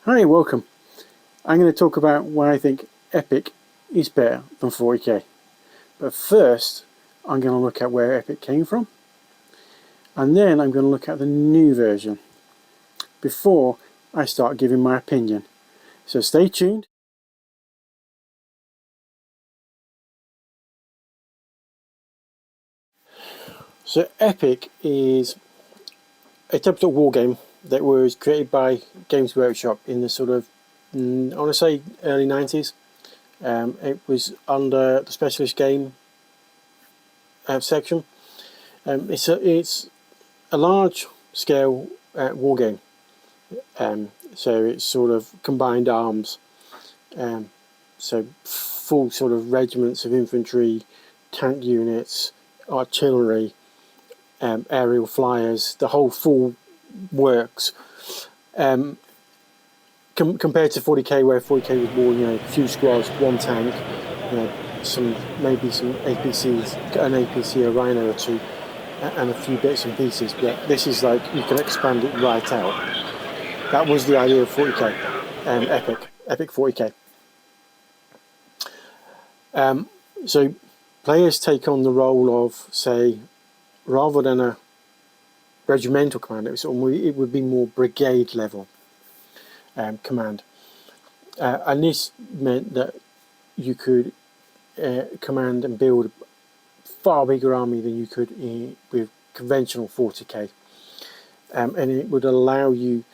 Hi, welcome. I'm going to talk about why I think Epic is better than 40k. But first, I'm going to look at where Epic came from, and then I'm going to look at the new version before I start giving my opinion. So stay tuned. So Epic is a tabletop war game that was created by Games Workshop in the sort of, I want to say, early 90s. It was under the specialist game section. It's a large scale war game. So it's sort of combined arms. So full sort of regiments of infantry, tank units, artillery, aerial flyers, the whole full works. Compared to 40k, where 40k was more, a few squads, one tank, maybe some APCs, an APC, a rhino or two, and a few bits and pieces. But this is like you can expand it right out. That was the idea of 40k, Epic 40k. So players take on the role of, say, rather than a regimental command, it would be more brigade level command. And this meant that you could command and build a far bigger army than you could with conventional 40k. And it would allow you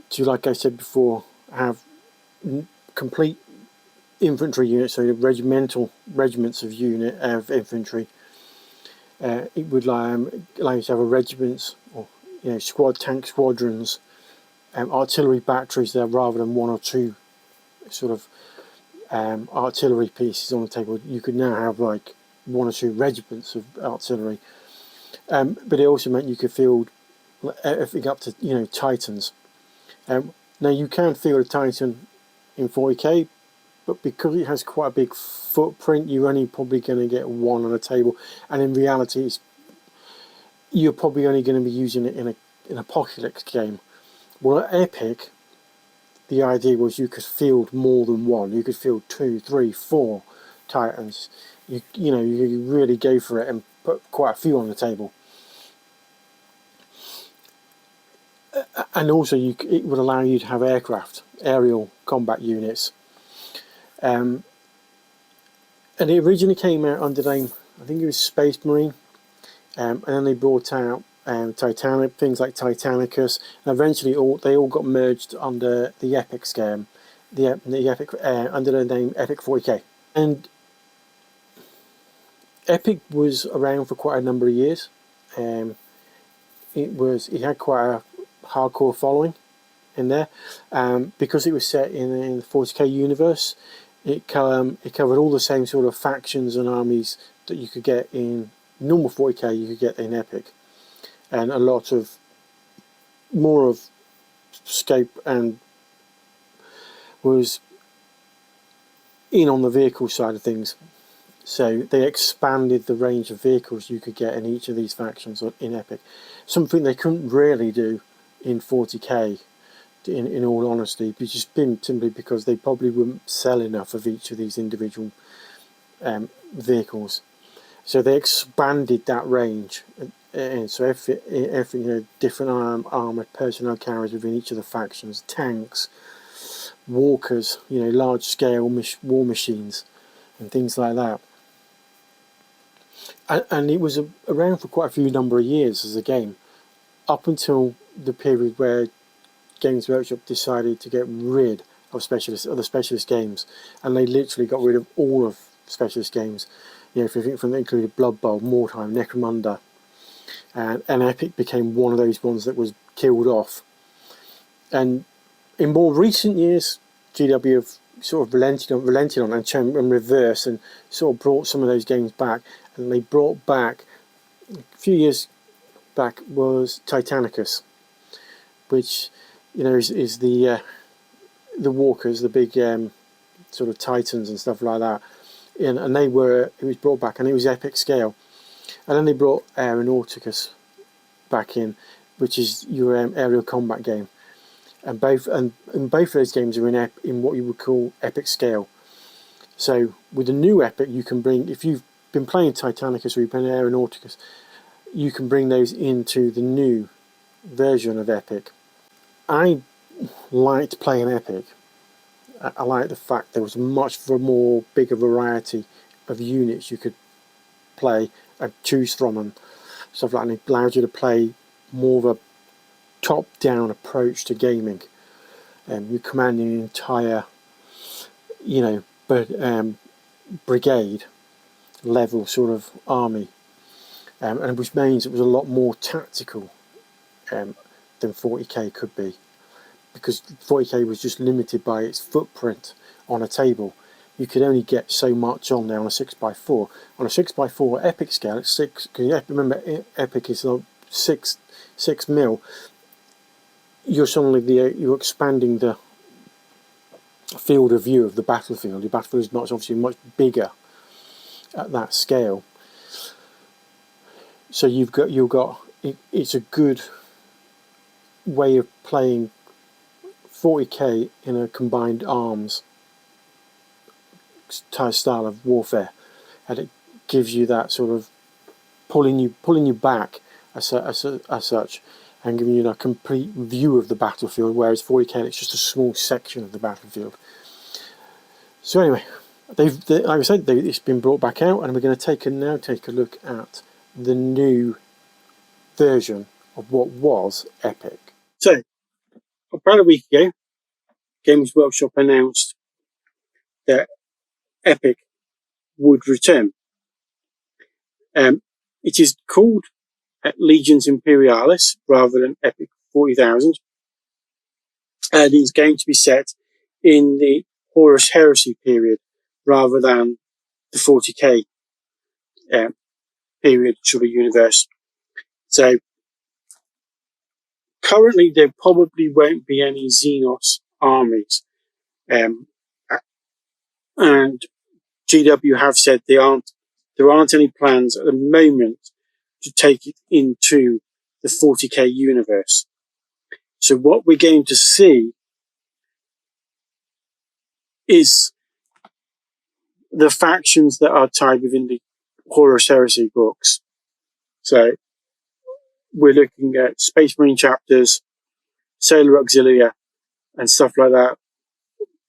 to, like I said before, have complete infantry units, so regiments of infantry. It would allow you to have a regiments or tank squadrons, artillery batteries there rather than one or two sort of artillery pieces on the table. You could now have like one or two regiments of artillery, but it also meant you could field everything up to Titans. Now you can field a Titan in 40k, but because it has quite a big footprint, you're only probably going to get one on a table, and in reality, you're probably only going to be using it in an apocalypse game. Well, at Epic, the idea was you could field more than one. You could field 2, 3, 4 Titans. You really go for it and put quite a few on the table. And also, it would allow you to have aerial combat units. And it originally came out under the name, I think it was Space Marine, and then they brought out things like Titanicus, and eventually they all got merged under the Epic scam, the Epic under the name Epic 40k. And Epic was around for quite a number of years. It had quite a hardcore following in there, because it was set in the 40k universe. It covered all the same sort of factions and armies that you could get in normal 40k. You could get in Epic, and a lot of more of scope, and was in on the vehicle side of things. So they expanded the range of vehicles you could get in each of these factions in Epic, something they couldn't really do in 40k. In all honesty, just simply because they probably wouldn't sell enough of each of these individual vehicles. So they expanded that range, and so every different armored personnel carriers within each of the factions, tanks, walkers, large scale war machines, and things like that. And it was around for quite a few number of years as a game, up until the period where Games Workshop decided to get rid of the specialist games, and they literally got rid of all of specialist games. If you think from that included Blood Bowl, Mordheim, Necromunda, and Epic became one of those ones that was killed off. And in more recent years, GW have sort of relented on and reversed, and sort of brought some of those games back. And they brought back, a few years back, was Titanicus, which is the walkers, the big sort of Titans and stuff like that, and it was brought back, and it was Epic scale. And then they brought Aeronauticus back in, which is your aerial combat game, and both of those games are in what you would call epic scale. So with the new epic, you can bring, if you've been playing Titanicus or you've been Aeronauticus, you can bring those into the new version of epic. I liked playing epic. I liked the fact there was much more bigger variety of units you could play and choose from and stuff like that. And it allowed you to play more of a top-down approach to gaming. You're commanding an entire, brigade level sort of army, and which means it was a lot more tactical than 40k could be, because 40k was just limited by its footprint on a table. You could only get so much on there on a 6x4. On a 6x4 epic scale, it's 6. Because you have to remember, epic is like 6 mil. You're expanding the field of view of the battlefield. The battlefield is obviously much bigger at that scale. So it's a good way of playing 40k in a combined arms style of warfare, and it gives you that sort of pulling you back as such, and giving you a complete view of the battlefield, whereas 40k it's just a small section of the battlefield. So anyway, like I said, it's been brought back out, and we're going to take a look at the new version of what was epic. So about a week ago, Games Workshop announced that epic would return. It is called Legions Imperialis rather than Epic 40,000, and it's going to be set in the Horus Heresy period rather than the 40k period sort of universe. So currently there probably won't be any Xenos armies, and GW have said there aren't any plans at the moment to take it into the 40k universe. So what we're going to see is the factions that are tied within the Horus Heresy books. So we're looking at Space Marine chapters, Sailor Auxilia, and stuff like that.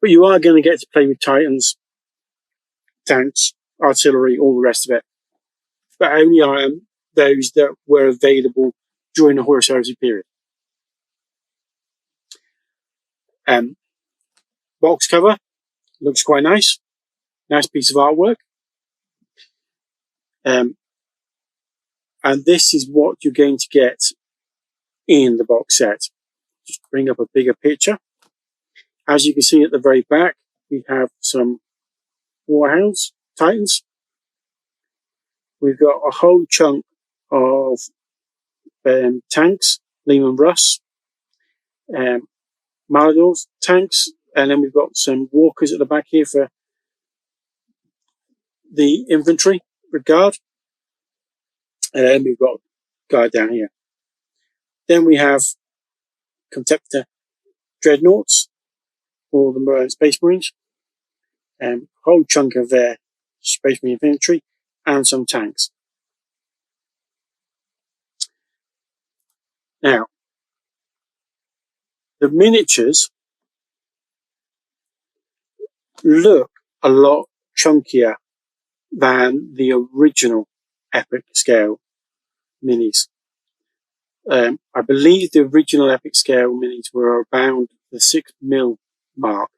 But you are going to get to play with Titans, tanks, artillery, all the rest of it. But only those that were available during the Horus Heresy period. Box cover looks quite nice. Nice piece of artwork. And this is what you're going to get in the box set. Just bring up a bigger picture. As you can see at the very back, we have some Warhounds, Titans. We've got a whole chunk of tanks, Lehman Russ, Maladors, tanks, and then we've got some walkers at the back here for the infantry, regard. And then we've got guard down here. Then we have Contemptor Dreadnoughts for the Space Marines, a whole chunk of their Space Marine infantry, and some tanks. Now, the miniatures look a lot chunkier than the original epic scale minis. I believe the original epic scale minis were around the 6 mil mark.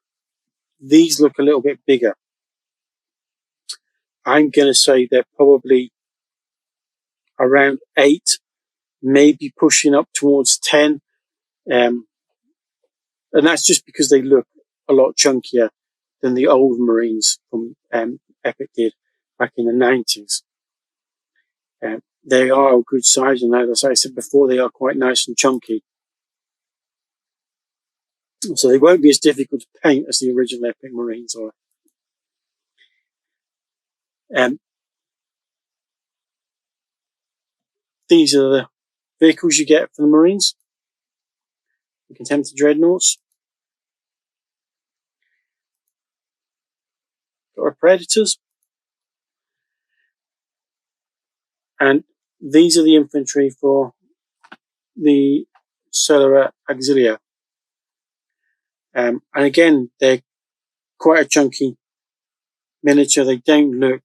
These look a little bit bigger. I'm going to say they're probably around 8, maybe pushing up towards 10. And that's just because they look a lot chunkier than the old Marines from Epic did back in the 90s. They are a good size, and as I said before, they are quite nice and chunky. So they won't be as difficult to paint as the original Epic Marines are. These are the vehicles you get from the Marines. the Contemptor Dreadnoughts. Got our Predators. And these are the infantry for the Solar Auxilia. And again, they're quite a chunky miniature. They don't look,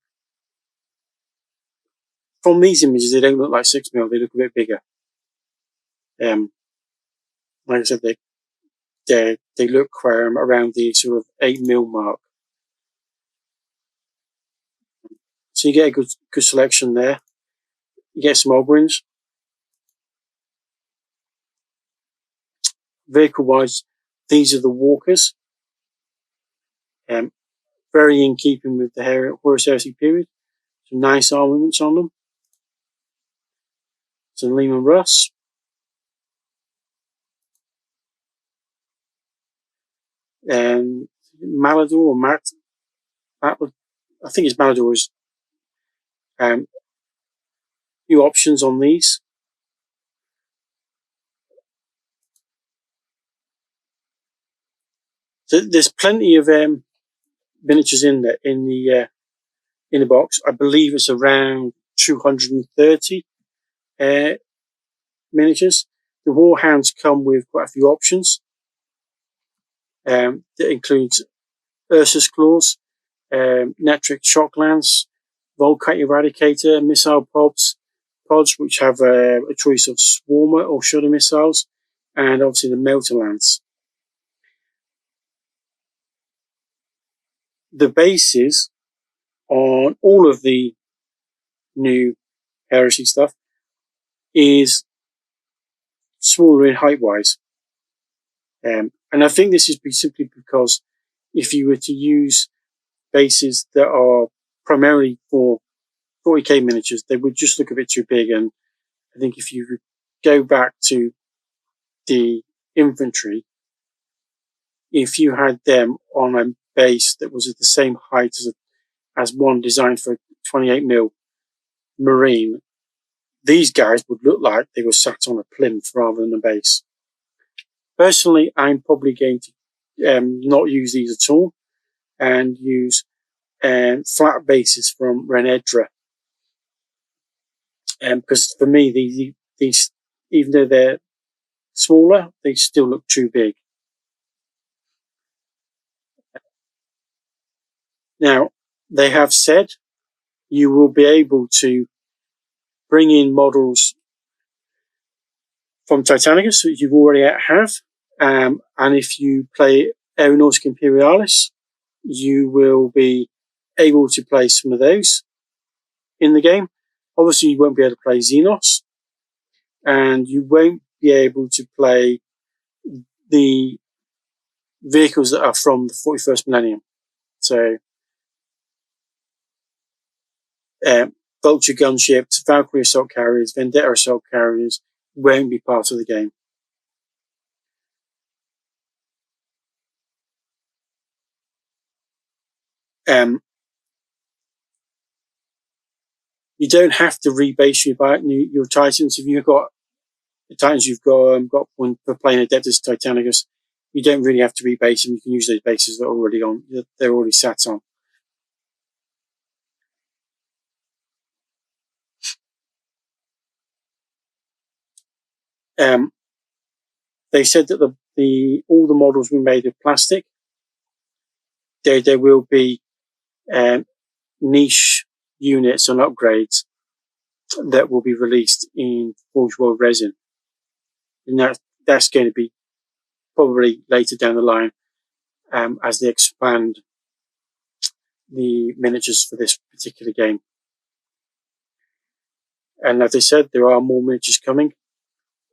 from these images, they don't look like 6mm. They look a bit bigger. Like I said, they look around the sort of 8mm mark. So you get a good selection there. You get some Oberons. Vehicle-wise, these are the Walkers. Very in keeping with the Horus Heresy period. Some nice armaments on them. Some Lehman Russ. Malador or I think it's Malador's. Few options on these. So there's plenty of miniatures in the box. I believe it's around 230 miniatures. The Warhounds come with quite a few options. That includes Ursus Claws, Netric Shock Lance, Volkite Eradicator, Missile Pods, which have a choice of Swarmer or Shudder missiles, and obviously the Melter Lance. The bases on all of the new Heresy stuff is smaller in height-wise. And I think this is simply because if you were to use bases that are primarily for 40k miniatures, they would just look a bit too big. And I think if you go back to the infantry, if you had them on a base that was at the same height as one designed for 28mm Marine, these guys would look like they were sat on a plinth rather than a base. Personally, I'm probably going to not use these at all and use flat bases from Renedra. Because for me, these, even though they're smaller, they still look too big. Now, they have said you will be able to bring in models from Titanicus, which you already have. And if you play Aeronautica Imperialis, you will be able to play some of those in the game. Obviously, you won't be able to play Xenos, and you won't be able to play the vehicles that are from the 41st millennium. So, Vulture gunships, Valkyrie assault carriers, Vendetta assault carriers won't be part of the game. You don't have to rebase your Titans. If you've got the Titans you've got one for playing Adeptus Titanicus, you don't really have to rebase them. You can use those bases that are already on. They're already sat on. They said that all the models were made of plastic. There will be niche units and upgrades that will be released in Forge World Resin, and that's going to be probably later down the line as they expand the miniatures for this particular game. And as I said, there are more miniatures coming.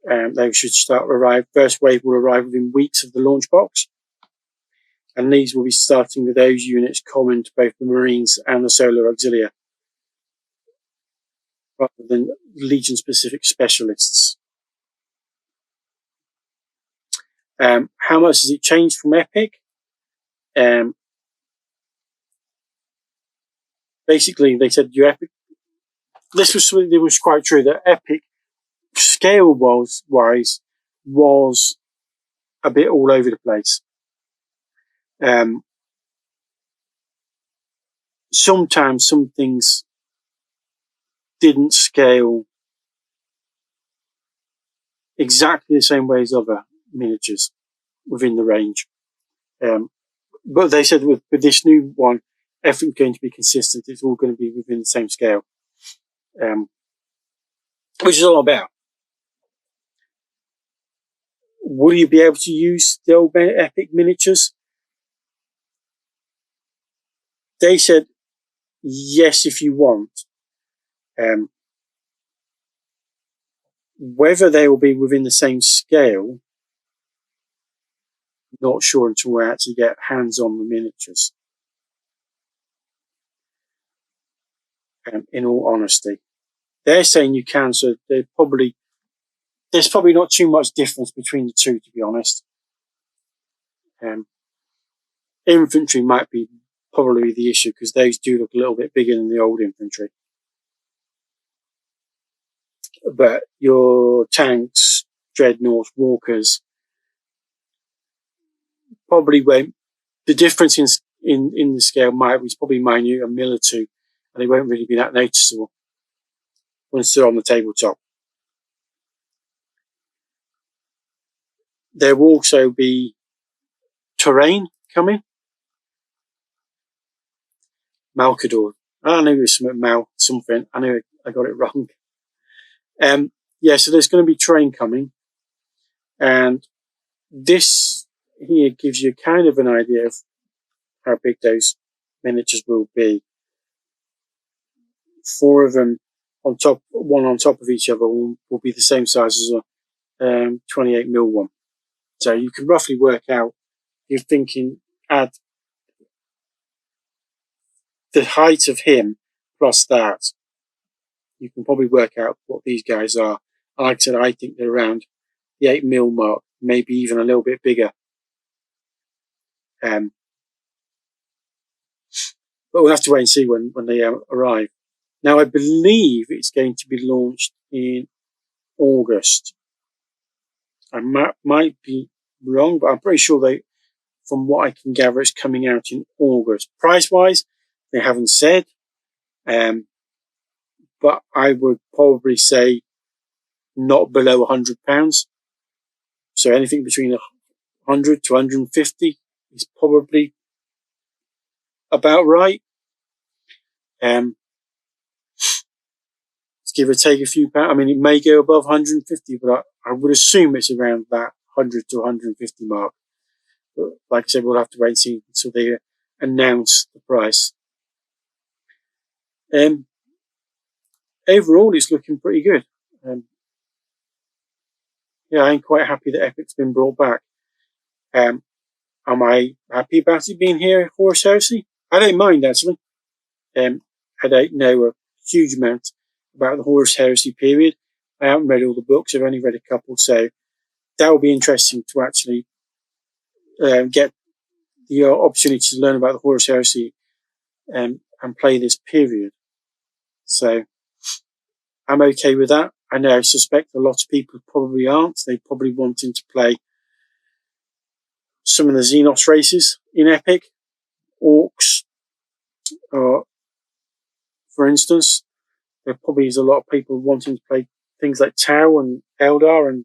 They should arrive. First wave will arrive within weeks of the launch box. And these will be starting with those units common to both the Marines and the Solar Auxilia, rather than Legion-specific specialists. How much has it changed from Epic? Basically, they said your Epic. This was quite true that Epic, scale-wise, was a bit all over the place. Sometimes some things didn't scale exactly the same way as other miniatures within the range. But they said with this new one, everything's going to be consistent. It's all going to be within the same scale, which is all about. Will you be able to use the old Epic miniatures? They said yes, if you want. Whether they will be within the same scale, not sure until we actually get hands on the miniatures. In all honesty, they're saying you can, so there's probably not too much difference between the two, to be honest. Infantry might be probably the issue because those do look a little bit bigger than the old infantry. But your tanks, dreadnoughts, walkers probably won't. The difference in the scale is probably minute, a mil or two, and it won't really be that noticeable once they're on the tabletop. There will also be terrain coming. Malcador. I knew it was something. I knew I got it wrong. So there's going to be terrain coming, and this here gives you kind of an idea of how big those miniatures will be. 4 of them one on top of each other will be the same size as a 28mm one. So you can roughly work out, you're thinking, add the height of him plus that. You can probably work out what these guys are. Like I said, I think they're around the 8mm mark, maybe even a little bit bigger. But we'll have to wait and see when they arrive. Now, I believe it's going to be launched in August. I might be wrong, but I'm pretty sure from what I can gather, it's coming out in August. Price-wise, they haven't said, but I would probably say not below £100. So anything between 100 to 150 is probably about right. Give or take a few pounds. I mean, it may go above 150, but I would assume it's around that 100 to 150 mark. But like I said, we'll have to wait and see until they announce the price. Overall, it's looking pretty good. I'm quite happy that Epic's been brought back. Am I happy about it being here at Horus Heresy? I don't mind, actually. I don't know a huge amount about the Horus Heresy period. I haven't read all the books. I've only read a couple, so that will be interesting to actually get the opportunity to learn about the Horus Heresy and play this period. So I'm okay with that. I suspect a lot of people probably aren't. They probably wanting to play some of the Xenos races in Epic, Orcs, for instance. There probably is a lot of people wanting to play things like Tau and Eldar and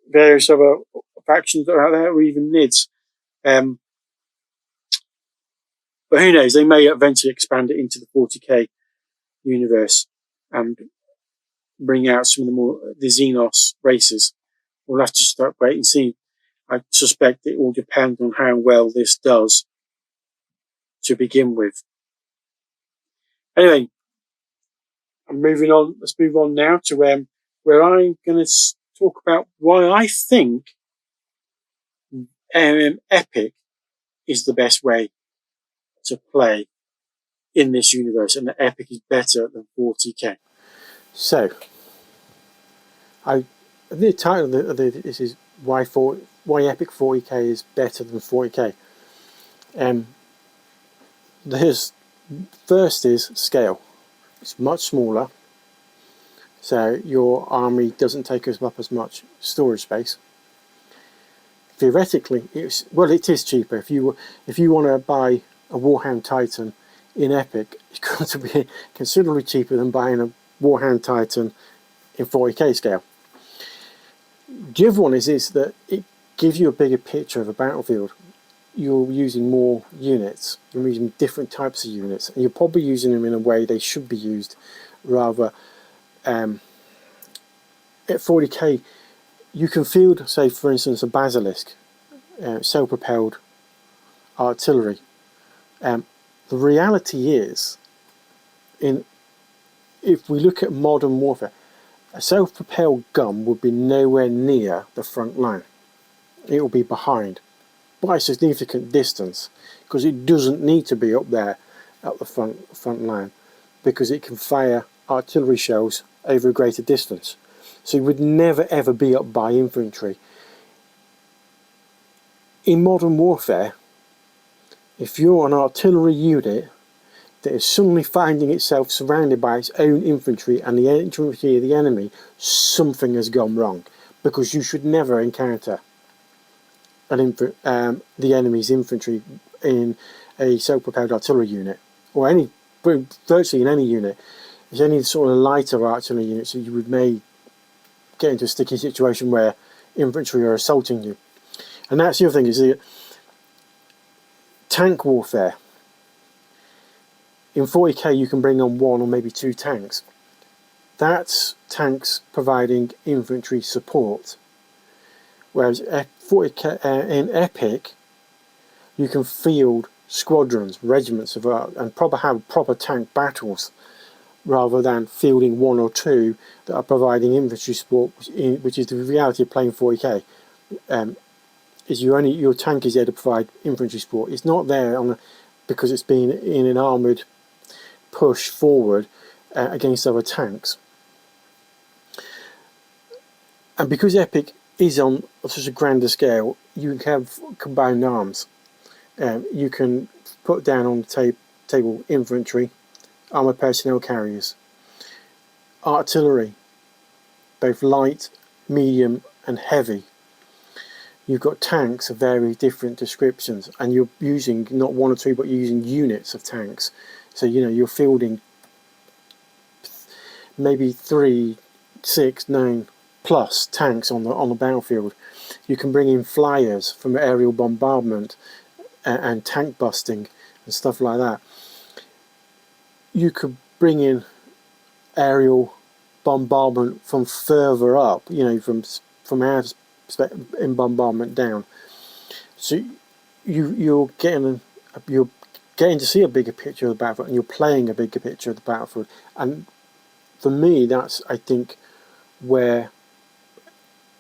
various other factions that are out there, or even NIDS. But who knows? They may eventually expand it into the 40k universe and bring out some of the Xenos races. We'll have to start wait and see. I suspect it will depend on how well this does to begin with. Anyway, I'm moving on. Let's move on now to where I'm going to talk about why I think Epic is the best way to play in this universe, and that Epic is better than 40k. So, the title of this is why Epic 40k is better than 40k. First is scale. It's much smaller, so your army doesn't take up as much storage space. theoretically, it is cheaper. If you want to buy a Warhammer Titan in Epic, it's going to be considerably cheaper than buying a Warhammer Titan in 40k scale. The other one is that it gives you a bigger picture of a battlefield. You're using more units, you're using different types of units, and you're probably using them in a way they should be used, rather at 40k you can field, say for instance, a basilisk, self-propelled artillery. The reality is, if we look at modern warfare, a self-propelled gun would be nowhere near the front line. It will be behind by a significant distance, because it doesn't need to be up there at the front line, because it can fire artillery shells over a greater distance. So it would never ever be up by infantry. In modern warfare, if you're an artillery unit that is suddenly finding itself surrounded by its own infantry and the infantry of the enemy, something has gone wrong, because you should never encounter the enemy's infantry in a self-propelled artillery unit, or virtually in any unit. It's any sort of lighter artillery unit, so you may get into a sticky situation where infantry are assaulting you. And that's the other thing, is the tank warfare. In 40k you can bring on 1 or maybe 2 tanks. That's tanks providing infantry support. Whereas 40k, in Epic, you can field squadrons, regiments of and have proper tank battles, rather than fielding 1 or 2 that are providing infantry support, which is the reality of playing 40k. Is your tank is there to provide infantry support. It's not there because it's been in an armoured push forward against other tanks. And because Epic is on such a grander scale, you can have combined arms. You can put down on the table infantry, armoured personnel carriers, artillery, both light, medium and heavy. You've got tanks of very different descriptions, and you're using not 1 or 2, but you're using units of tanks. So you're fielding maybe 3, 6, 9 plus tanks on the battlefield. You can bring in flyers from aerial bombardment and tank busting and stuff like that. You could bring in aerial bombardment from further up, from our perspective, in bombardment down. So you're getting to see a bigger picture of the battlefield, and you're playing a bigger picture of the battlefield. And for me, that's, I think, where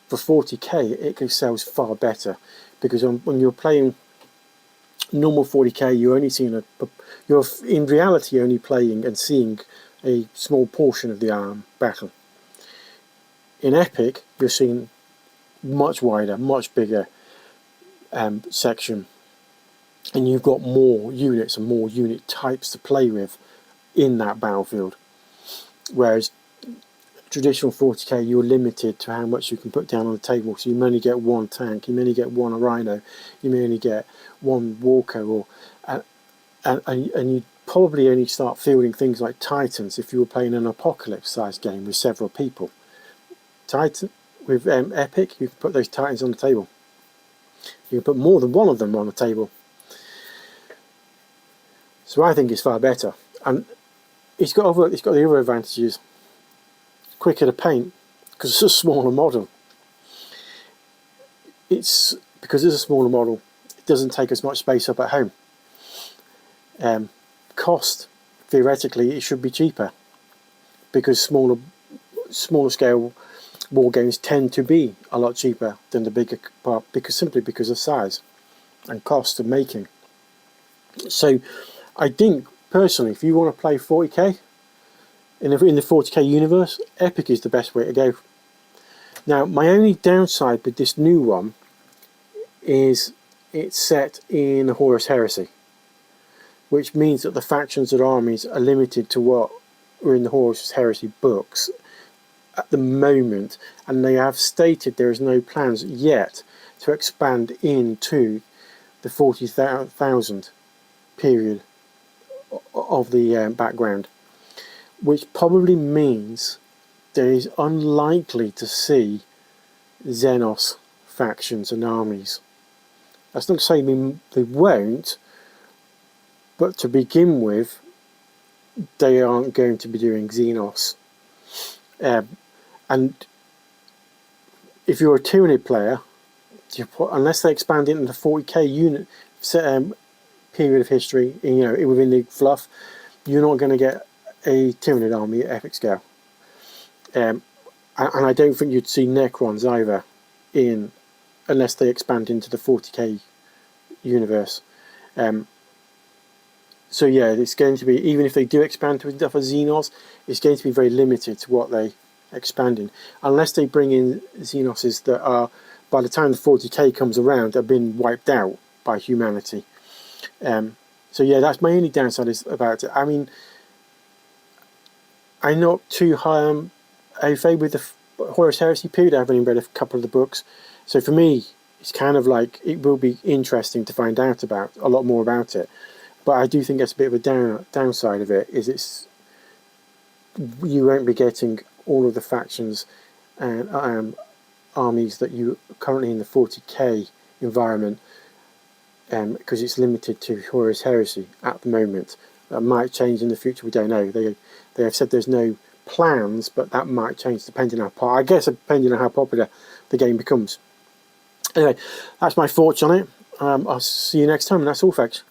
for 40k it excels far better, because when you're playing normal 40k, you're in reality only playing and seeing a small portion of the battle. In Epic, you're seeing much wider, much bigger section, and you've got more units and more unit types to play with in that battlefield. Whereas traditional 40k, you're limited to how much you can put down on the table. So you may only get 1 tank, you may only get 1 rhino, you may only get 1 walker, and you probably only start fielding things like Titans if you were playing an apocalypse-sized game with several people. With Epic, you can put those Titans on the table. You can put more than 1 of them on the table. So I think it's far better, and it's got the other advantages. Quicker to paint, because it's a smaller model. Because it's a smaller model, it doesn't take as much space up at home. Cost, theoretically, it should be cheaper, because smaller scale war games tend to be a lot cheaper than the bigger part, simply because of size and cost of making. So I think personally, if you want to play 40k in the 40k universe, Epic is the best way to go. Now, my only downside with this new one is it's set in the Horus Heresy, which means that the factions and armies are limited to what were in the Horus Heresy books at the moment, and they have stated there is no plans yet to expand into the 40,000 period of the background, which probably means there is unlikely to see Xenos factions and armies. That's not to say they won't, but to begin with, they aren't going to be doing Xenos. And if you're a Tyranid player, unless they expand into the 40k unit period of history, within the fluff, you're not going to get a Tyranid army at epic scale. And I don't think you'd see Necrons either, unless they expand into the 40k universe. So yeah, it's going to be, even if they do expand to stuff as Xenos, it's going to be very limited to what they expand in, unless they bring in Xenoses that are, by the time the 40k comes around, have been wiped out by humanity. So yeah, that's my only downside about it. I mean, I'm not too high au fait with the Horus Heresy period. I've only read a couple of the books, so for me, it's kind of like, it will be interesting to find out about a lot more about it. But I do think that's a bit of a downside of it, is you won't be getting all of the factions and armies that you currently in the 40k environment, because it's limited to Horus Heresy at the moment. That might change in the future, we don't know. They have said there's no plans, but that might change depending on how popular the game becomes. Anyway, that's my thoughts on it. I'll see you next time, and that's all, folks.